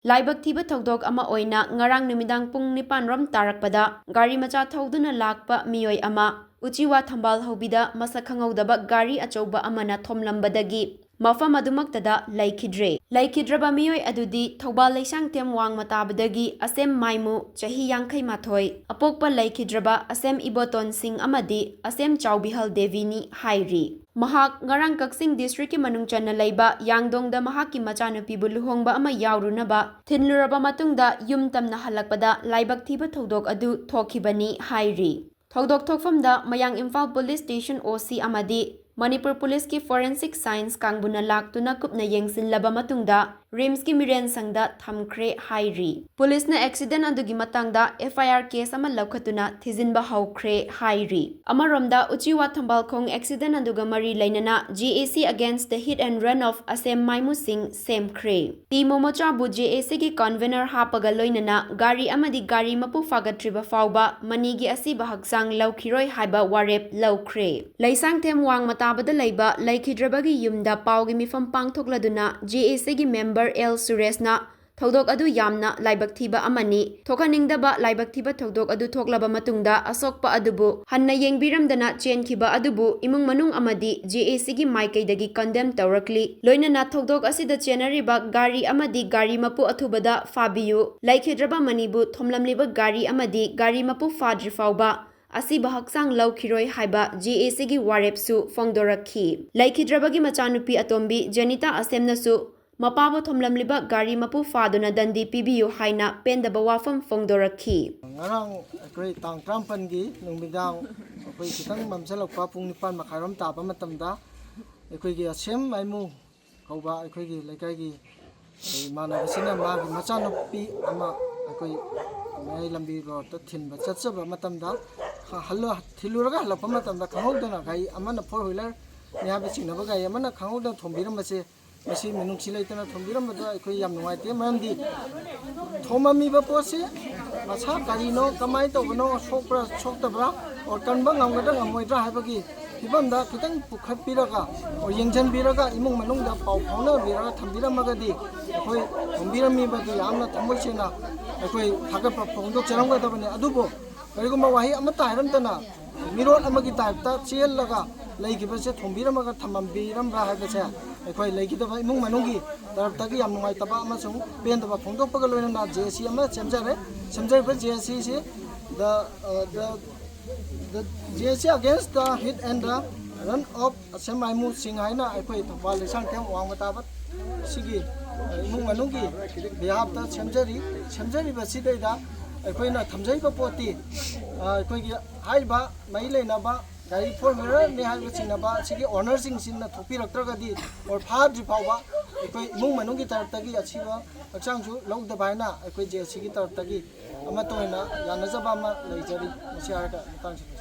Laibak thiba thogdok ama oina ngarang numidang pung 9 rom tarakpada gari macha thoduna lakpa mioi ama uchiwa thambal hobida masak khangodaba gari achauba amana thomlambadagi mafam adumaktada Leikhidre ba mioi adudi thobal leisang tem wang matabadagi asem maimu chahi yangkai mathoi apokpa Leikhidre ba asem iboton sing amadi asem chaubihal devini hairi Mahak ngarang Kaksing district ki manung chana leiba yangdongda mahak ki machanupi bu luhongba ama yaurunaba thinluraba matungda yum tamna halakpada laibak thiba thodok adu thokhibani hairi thodok thokfamda mayang Imphal Police Station OC amadi Manipur Police ki Forensic Science kangbuna laktuna kupna yengsinlaba matungda Rims ki miren sangda thamkhre hairi Police na accident adugi matangda FIR case ama laukhatuna thizinba haukhre hairi amaromda uchiwa thambal khong accident aduga mari lainana GAC against the hit and run of Asem Maimu Singh semkhre Timomocha bu GAC ki convener hapaga loinana gari amadi gari mapu fagatriba fauba manigi asiba haksang laukhiroi haiba warep laukhre Laisang them wang matabada leiba Leikhidrebagi yumda paugi mifam pangthokladuna GAC gi member L Suresna thodok adu yamna laibak thiba amani thokaningdaba laibak thiba thodok adu thoklaba matungda asokpa adubu hanna yengbiramdana chenkhiba adubu imung manung amadi GAC gi maikaidagi condemn tawrakli loinana thodok asida chenariba gari amadi gari mapu athubada fabiyu Leikhidreba manibu thomlamliba gari amadi gari mapu fadri fauba asiba haksang laukhiroi haiba GAC gi warepsu fongdorakhi Leikhidrebagi machanupi atombi Janita Asemnasu Mapabo thomlamliba gari mapu faduna dandi pibiyu haina pendaba wafam fongdorakhi ngarang akoi tang trampangi nungmidang akoi kitang mamsalakpa pung 9 makharam taba matamda akoi gi asem maimu kauba akoi gi laikai gi mana basina magi machanopi ama akoi mai lambi ro ta thinba chatchaba matamda hallo thiluraga halakpa matamda khangodana gai amana four wheeler nya bisinaba gai amana khangodana thombiram base masi menungsi laitana thombiram bada akoi yam nuaite mamdi thomamiba pose masa karino kamai tobno sokra soktabra or kanba ngamgada ngamoidra haibagi ibamda kitang pukhatpiraga or yengjan biraga imung manungda pau phona biraga thambiramagadi akoi thombirammi badu yamna thamoisena akoi thagapa phongdok charangga dabani adubo kariguma wahi amata hairamtana mirot amagi taipta chelaga leikibase thombiramага thamambiramra haibase akoi leikidaba imung manungi taraptagi yam nungai taba amasung pendaba phongdokpaga loinana JC ama semjare semjaiba JC si the JC against the hit and the run of Asem Maimu Singh haina akoi thobal lesang tem wangmatabat sigi imung manungi bihabta semjari basidaida akoina thamjaiba poti akoigi haiba maileinaba gari formula ne haiba sinaba sigi owner sing sinna thopiraktragadi or phadri phawba akoi imung manungi taraptagi achiba akchangju longda baina akoi JC gi taraptagi ama toina yanajaba ma leijari masiarga tangsi